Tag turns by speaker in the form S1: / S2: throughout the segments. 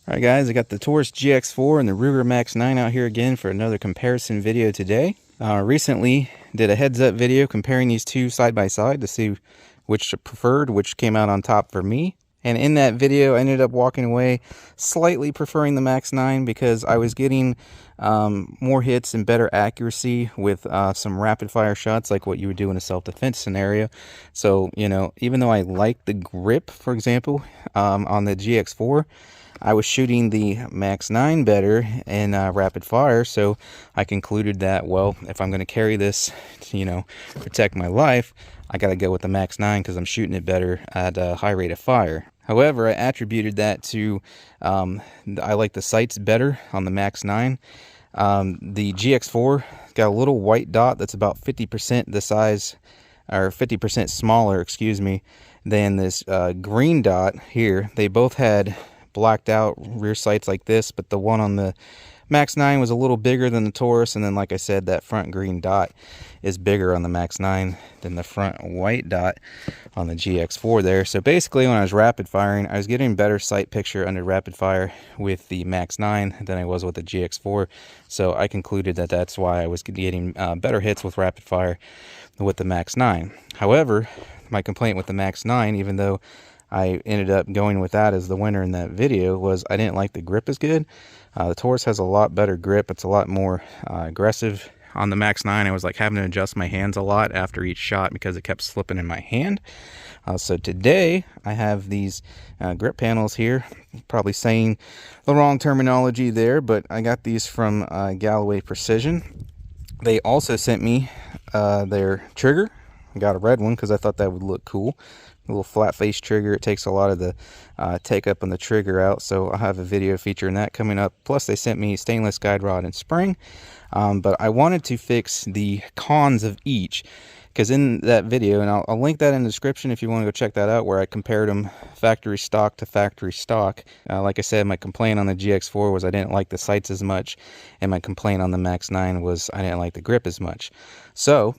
S1: Alright guys, I got the Taurus GX4 and the Ruger Max-9 out here again for another comparison video today. Recently did a heads up video comparing these two side by side to see which preferred, which came out on top for me. And in that video I ended up walking away slightly preferring the Max-9 because I was getting more hits and better accuracy with some rapid fire shots like what you would do in a self-defense scenario. So, you know, even though I like the grip, for example, on the GX4, I was shooting the Max-9 better in rapid fire, so I concluded that, well, if I'm going to carry this to, you know, protect my life, I got to go with the Max-9 because I'm shooting it better at a high rate of fire. However, I attributed that to I like the sights better on the Max-9. The GX4 got a little white dot that's about 50% the size, or 50% smaller, excuse me, than this green dot here. They both had blacked out rear sights like this, but the one on the Max-9 was a little bigger than the Taurus, and then like I said, that front green dot is bigger on the Max-9 than the front white dot on the GX4 there. So basically when I was rapid firing, I was getting better sight picture under rapid fire with the Max-9 than I was with the GX4. So I concluded that that's why I was getting better hits with rapid fire with the Max-9. However, my complaint with the Max-9, even though I ended up going with that as the winner in that video, was I didn't like the grip as good. The Taurus has a lot better grip. It's a lot more aggressive. On the Max-9, I was like having to adjust my hands a lot after each shot because it kept slipping in my hand. So today I have these grip panels here. Probably saying the wrong terminology there, but I got these from Galloway Precision. They also sent me their trigger. I got a red one because I thought that would look cool. A little flat face trigger. It takes a lot of the take up on the trigger out, so I'll have a video featuring that coming up. Plus they sent me stainless guide rod and spring, but I wanted to fix the cons of each, because in that video, and I'll link that in the description if you want to go check that out, where I compared them factory stock to factory stock. Like I said, my complaint on the GX4 was I didn't like the sights as much, and my complaint on the Max-9 was I didn't like the grip as much. So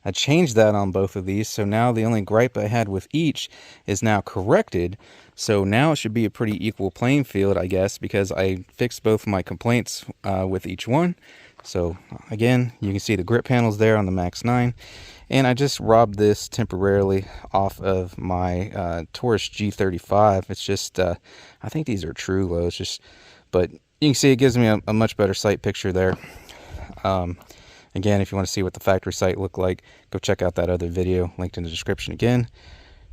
S1: I changed that on both of these, so now the only gripe I had with each is now corrected. So now it should be a pretty equal playing field, I guess, because I fixed both of my complaints with each one. So again, you can see the grip panels there on the Max-9, and I just robbed this temporarily off of my Taurus G35. It's just, I think these are true lows, but you can see it gives me a much better sight picture there. Again, if you want to see what the factory sight looked like, go check out that other video linked in the description again.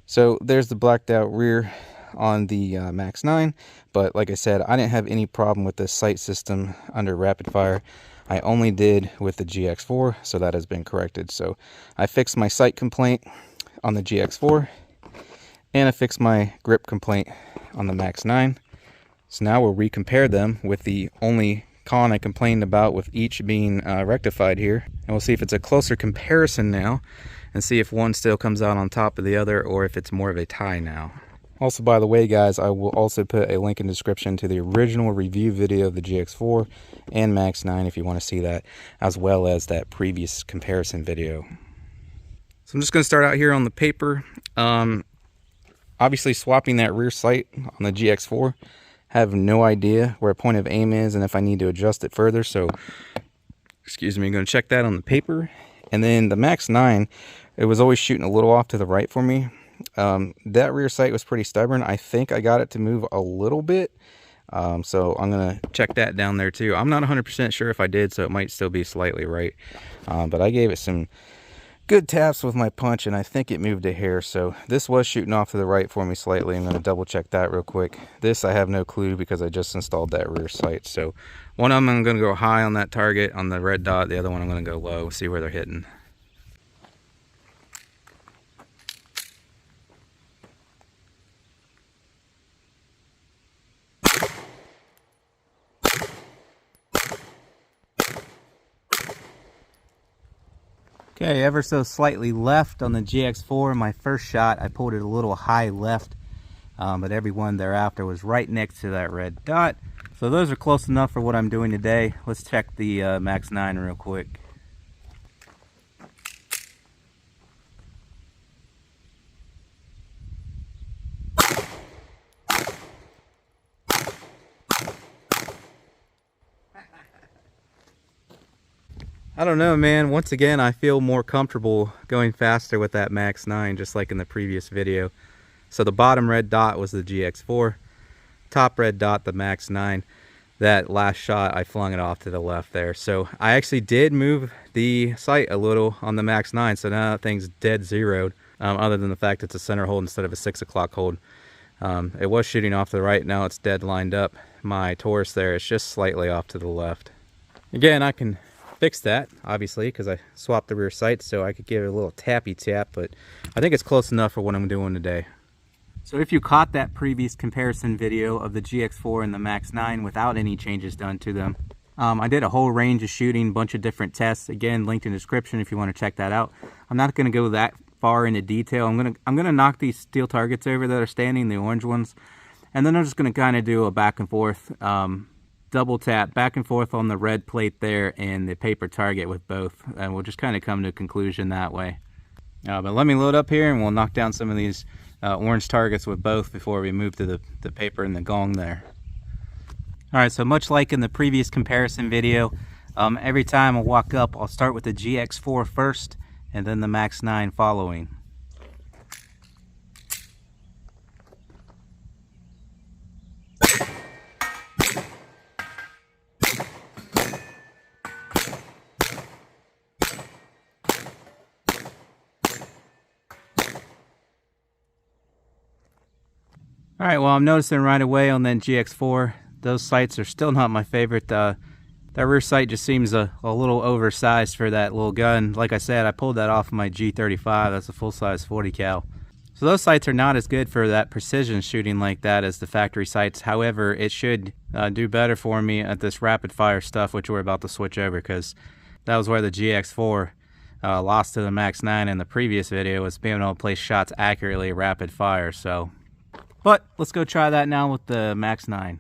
S1: So there's the blacked out rear on the Max-9, but like I said, I didn't have any problem with this sight system under rapid fire. I only did with the GX4, so that has been corrected. So I fixed my sight complaint on the GX4, and I fixed my grip complaint on the Max-9. So now we'll recompare them with the only con I complained about, with each being rectified here, and we'll see if it's a closer comparison now and see if one still comes out on top of the other or if it's more of a tie now. Also, by the way guys, I will also put a link in the description to the original review video of the GX4 and Max-9 if you want to see that, as well as that previous comparison video. So I'm just going to start out here on the paper. Obviously swapping that rear sight on the GX4, have no idea where a point of aim is and if I need to adjust it further, so excuse me, I'm going to check that on the paper. And then the Max-9, it was always shooting a little off to the right for me. That rear sight was pretty stubborn. I think I got it to move a little bit, so I'm going to check that down there too. I'm not 100% sure if I did, so it might still be slightly right, but I gave it some good taps with my punch, and I think it moved a hair. So this was shooting off to the right for me slightly. I'm going to double check that real quick. This I have no clue because I just installed that rear sight. So one of them I'm going to go high on that target on the red dot. The other one I'm going to go low, see where they're hitting. Okay, ever so slightly left on the GX4. My first shot, I pulled it a little high left, but every one thereafter was right next to that red dot. So those are close enough for what I'm doing today. Let's check the Max-9 real quick. I don't know, man. Once again, I feel more comfortable going faster with that Max-9, just like in the previous video. So the bottom red dot was the GX4, top red dot the Max-9. That last shot, I flung it off to the left there. So I actually did move the sight a little on the Max-9, so now that thing's dead zeroed, other than the fact it's a center hold instead of a 6 o'clock hold. It was shooting off to the right, now it's dead lined up. My Taurus there is just slightly off to the left. Again, I can fix that, obviously, because I swapped the rear sights, so I could give it a little tappy tap, but I think it's close enough for what I'm doing today. So if you caught that previous comparison video of the GX4 and the Max-9 without any changes done to them, I did a whole range of shooting, bunch of different tests. Again, linked in the description if you want to check that out. I'm not going to go that far into detail. I'm gonna knock these steel targets over that are standing, the orange ones, and then I'm just going to kind of do a back and forth double tap back and forth on the red plate there and the paper target with both, and we'll just kind of come to a conclusion that way. But let me load up here and we'll knock down some of these orange targets with both before we move to the paper and the gong there. Alright, so much like in the previous comparison video, every time I walk up I'll start with the GX4 first and then the Max-9 following. Alright, well, I'm noticing right away on that GX4, those sights are still not my favorite. That rear sight just seems a little oversized for that little gun. Like I said, I pulled that off of my G35, that's a full-size 40 cal. So those sights are not as good for that precision shooting like that as the factory sights. However, it should do better for me at this rapid fire stuff, which we're about to switch over, because that was where the GX4 lost to the Max-9 in the previous video, was being able to place shots accurately rapid fire. So, but let's go try that now with the Max-9.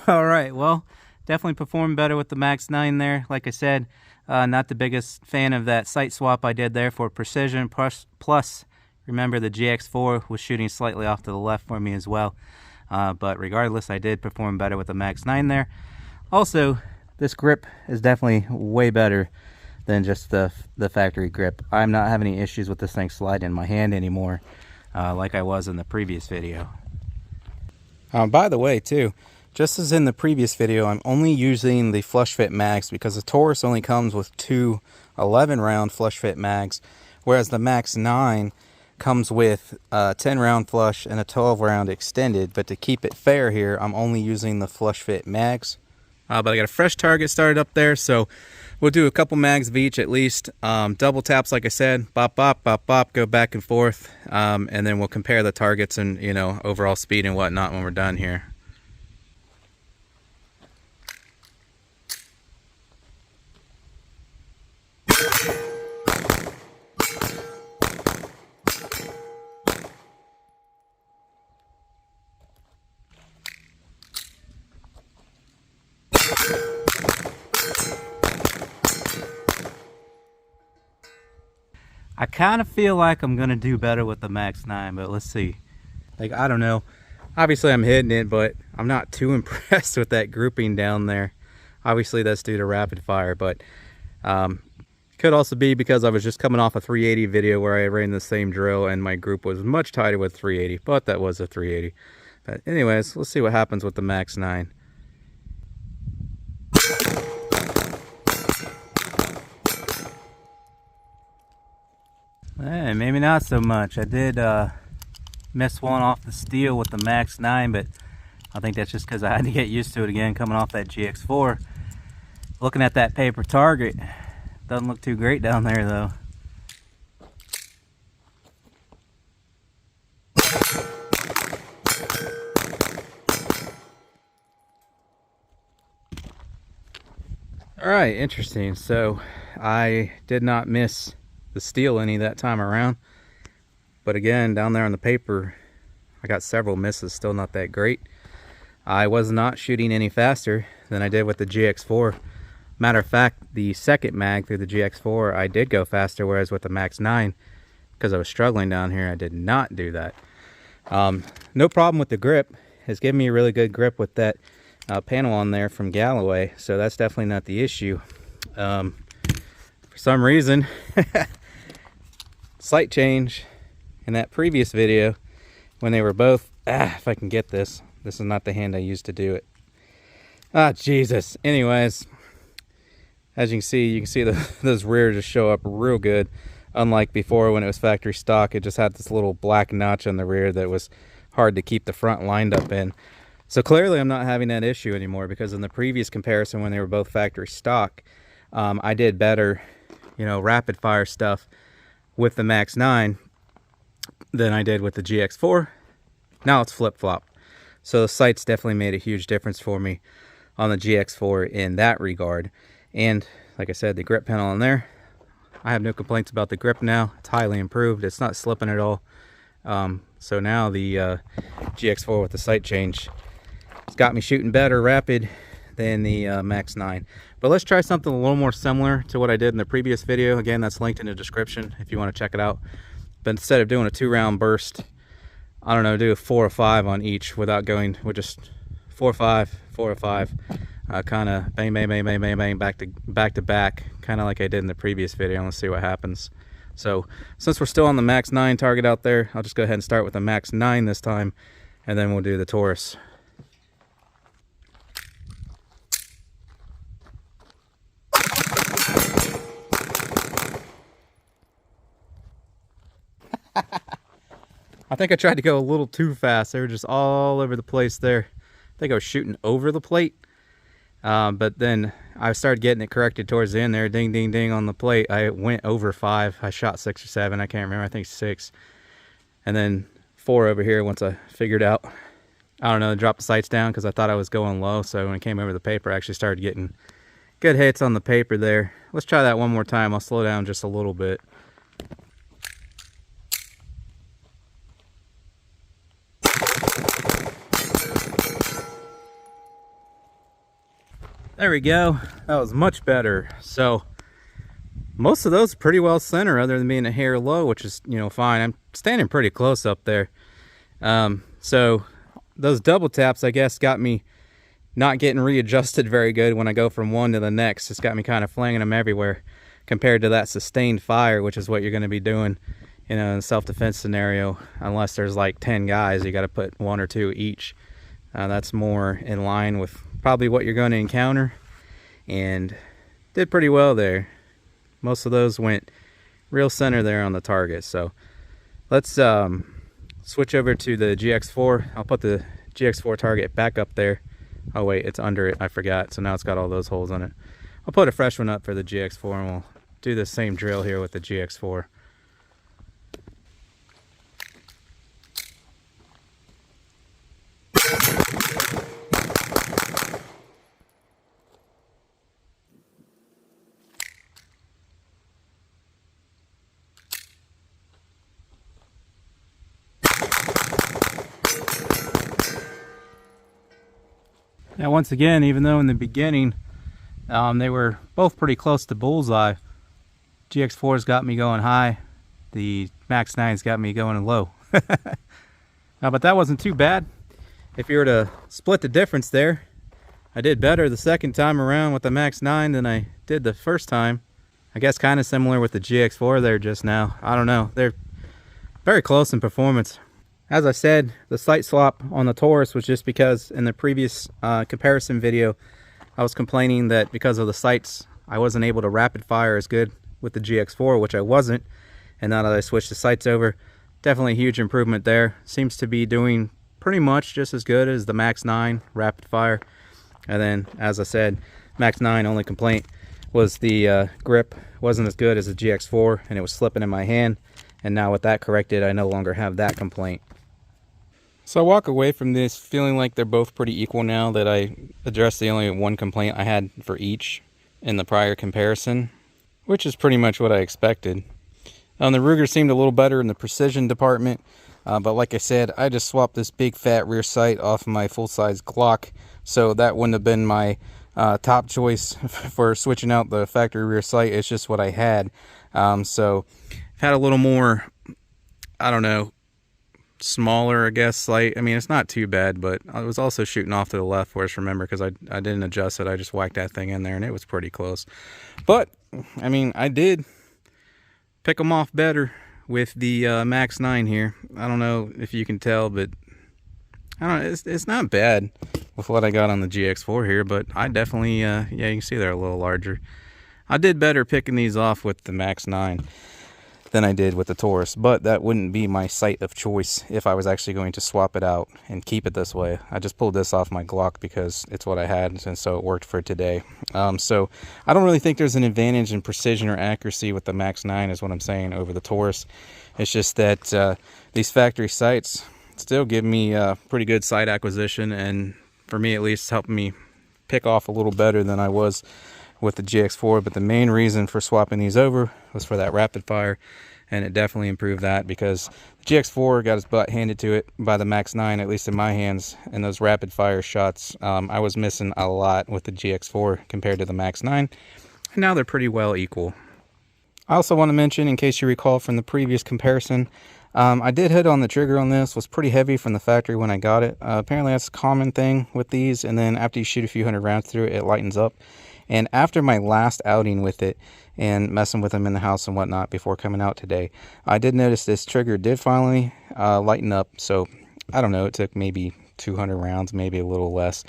S1: Alright, well, definitely performed better with the Max-9 there. Like I said, not the biggest fan of that sight swap I did there for precision. Plus, remember the GX4 was shooting slightly off to the left for me as well. But regardless, I did perform better with the Max-9 there. Also, this grip is definitely way better than just the factory grip. I'm not having any issues with this thing sliding in my hand anymore, like I was in the previous video. By the way, too, just as in the previous video, I'm only using the flush fit mags because the Taurus only comes with two 11-round flush fit mags, whereas the Max-9 comes with a 10-round flush and a 12-round extended. But to keep it fair here, I'm only using the flush fit mags. But I got a fresh target started up there, so we'll do a couple mags of each at least. Double taps, like I said, bop, bop, bop, bop, go back and forth, and then we'll compare the targets and, you know, overall speed and whatnot when we're done here. I kind of feel like I'm going to do better with the Max-9, but let's see. Like, I don't know. Obviously, I'm hitting it, but I'm not too impressed with that grouping down there. Obviously, that's due to rapid fire, but could also be because I was just coming off a 380 video where I ran the same drill and my group was much tighter with 380, but that was a 380. But anyways, let's see what happens with the Max-9. Maybe not so much. I did miss one off the steel with the Max-9, but I think that's just because I had to get used to it again coming off that GX4. Looking at that paper target, doesn't look too great down there though. Alright, interesting. So I did not miss the steel any that time around, but again, down there on the paper I got several misses, still not that great. I was not shooting any faster than I did with the GX4. Matter of fact, the second mag through the GX4, I did go faster, whereas with the Max-9, because I was struggling down here, I did not do that. No problem with the grip. It's given me a really good grip with that panel on there from Galloway, so that's definitely not the issue. For some reason, sight change in that previous video when they were both, if I can get this is not the hand I used to do it. Ah, Jesus. Anyways, as you can see those rear just show up real good. Unlike before when it was factory stock, it just had this little black notch on the rear that was hard to keep the front lined up in. So clearly I'm not having that issue anymore, because in the previous comparison when they were both factory stock, I did better, you know, rapid fire stuff with the Max-9 than I did with the GX4. Now it's flip-flop. So the sights definitely made a huge difference for me on the GX4 in that regard. And like I said, the grip panel on there, I have no complaints about the grip now. It's highly improved. It's not slipping at all. So now the GX4 with the sight change, it's got me shooting better rapid than the Max-9. But let's try something a little more similar to what I did in the previous video. Again, that's linked in the description if you want to check it out. But instead of doing a 2-round burst, I don't know, do a 4 or 5 on each without going with just 4 or 5, 4 or 5. Kind of bang, bang, bang, bang, bang, bang, back to back, kind of like I did in the previous video. Let's see what happens. So since we're still on the Max-9 target out there, I'll just go ahead and start with the Max-9 this time, and then we'll do the Taurus. I think I tried to go a little too fast. They were just all over the place there. I think I was shooting over the plate. But then I started getting it corrected towards the end there. Ding, ding, ding on the plate. I went over 5. I shot 6 or 7. I can't remember. I think 6. And then 4 over here once I figured out. I don't know, drop the sights down because I thought I was going low. So when I came over the paper, I actually started getting good hits on the paper there. Let's try that one more time. I'll slow down just a little bit. There we go. That was much better. So most of those are pretty well center, other than being a hair low, which is, you know, fine. I'm standing pretty close up there. So those double taps, I guess, got me not getting readjusted very good when I go from one to the next. It's got me kind of flinging them everywhere compared to that sustained fire, which is what you're going to be doing, you know, in a self-defense scenario. Unless there's like 10 guys, you got to put 1 or 2 each. That's more in line with probably what you're going to encounter, and did pretty well there. Most of those went real center there on the target. So let's switch over to the GX4. I'll put the GX4 target back up there. Oh wait, it's under it, I forgot. So now it's got all those holes on it. I'll put a fresh one up for the GX4, and we'll do the same drill here with the GX4. Now once again, even though in the beginning they were both pretty close to bullseye, GX4's got me going high, the Max-9's got me going low. But that wasn't too bad. If you were to split the difference there, I did better the second time around with the Max-9 than I did the first time. I guess kind of similar with the GX4 there just now. I don't know, they're very close in performance. As I said, the sight swap on the Taurus was just because in the previous comparison video, I was complaining that because of the sights, I wasn't able to rapid fire as good with the GX4, which I wasn't. And now that I switched the sights over, definitely a huge improvement there. Seems to be doing pretty much just as good as the Max-9 rapid fire. And then, as I said, Max-9 only complaint was the grip wasn't as good as the GX4, and it was slipping in my hand. And now with that corrected, I no longer have that complaint. So I walk away from this feeling like they're both pretty equal now that I addressed the only one complaint I had for each in the prior comparison, which is pretty much what I expected. The Ruger seemed a little better in the precision department, but like I said, I just swapped this big fat rear sight off my full-size Glock, so that wouldn't have been my top choice for switching out the factory rear sight. It's just what I had. So I've had a little more, I don't know, smaller, I guess, sight. I mean, it's not too bad, but I was also shooting off to the left, whereas remember, because I didn't adjust it. I just whacked that thing in there and it was pretty close. But I mean, I did pick them off better with the Max-9 here. I don't know if you can tell, but I don't know, it's not bad with what I got on the GX4 here, but I definitely, yeah, you can see they're a little larger. I did better picking these off with the Max-9 than I did with the Taurus, but that wouldn't be my sight of choice if I was actually going to swap it out and keep it this way. I just pulled this off my Glock because it's what I had, and so it worked for today. So I don't really think there's an advantage in precision or accuracy with the Max-9 is what I'm saying over the Taurus. It's just that these factory sights still give me pretty good sight acquisition, and for me at least, helping me pick off a little better than I was with the GX4. But the main reason for swapping these over was for that rapid fire, and it definitely improved that, because the GX4 got its butt handed to it by the Max-9, at least in my hands, and those rapid fire shots, I was missing a lot with the GX4 compared to the Max-9, and now they're pretty well equal. I also want to mention, in case you recall from the previous comparison, I did hit on the trigger on this, was pretty heavy from the factory when I got it. Apparently that's a common thing with these, and then after you shoot a few hundred rounds through it, it lightens up. And after my last outing with it and messing with them in the house and whatnot before coming out today, I did notice this trigger did finally lighten up. So I don't know, it took maybe 200 rounds, maybe a little less.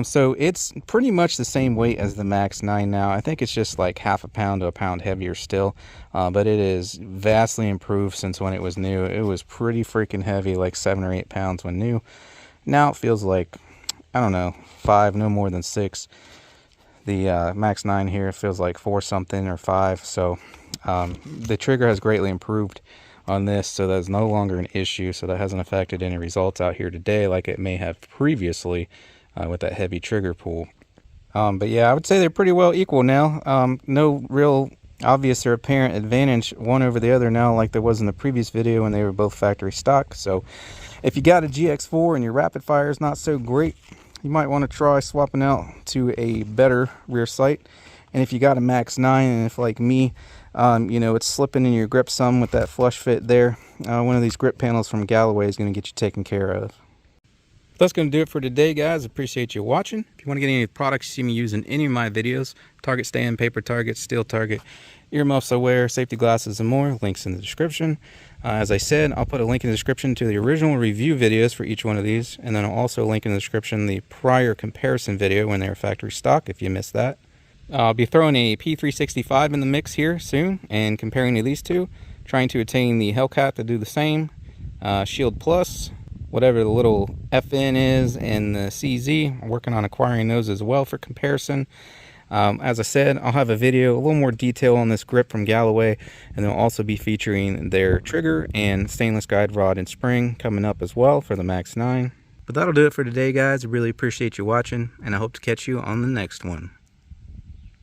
S1: So it's pretty much the same weight as the Max-9 now. I think it's just like half a pound to a pound heavier still, but it is vastly improved since when it was new. It was pretty freaking heavy, like 7 or 8 pounds when new. Now it feels like, I don't know, 5, no more than 6. The Max-9 here feels like 4 something or 5. So the trigger has greatly improved on this, so that's no longer an issue. So that hasn't affected any results out here today like it may have previously with that heavy trigger pull. But yeah, I would say they're pretty well equal now. No real obvious or apparent advantage one over the other now like there was in the previous video when they were both factory stock. So if you got a GX4 and your rapid fire is not so great, you might want to try swapping out to a better rear sight. And if you got a Max-9, and if like me, you know, it's slipping in your grip some with that flush fit there, one of these grip panels from Galloway is going to get you taken care of. That's going to do it for today, guys. Appreciate you watching. If you want to get any of the products you see me use in any of my videos, target stand, paper target, steel target, earmuffs I wear, safety glasses, and more, links in the description. As I said, I'll put a link in the description to the original review videos for each one of these, and then I'll also link in the description the prior comparison video when they were factory stock if you missed that. I'll be throwing a P365 in the mix here soon and comparing these two, trying to attain the Hellcat to do the same, Shield Plus, whatever the little FN is, and the CZ. I'm working on acquiring those as well for comparison. As I said, I'll have a video, a little more detail on this grip from Galloway, and they'll also be featuring their trigger and stainless guide rod and spring coming up as well for the Max-9. But that'll do it for today, guys. I really appreciate you watching, and I hope to catch you on the next one.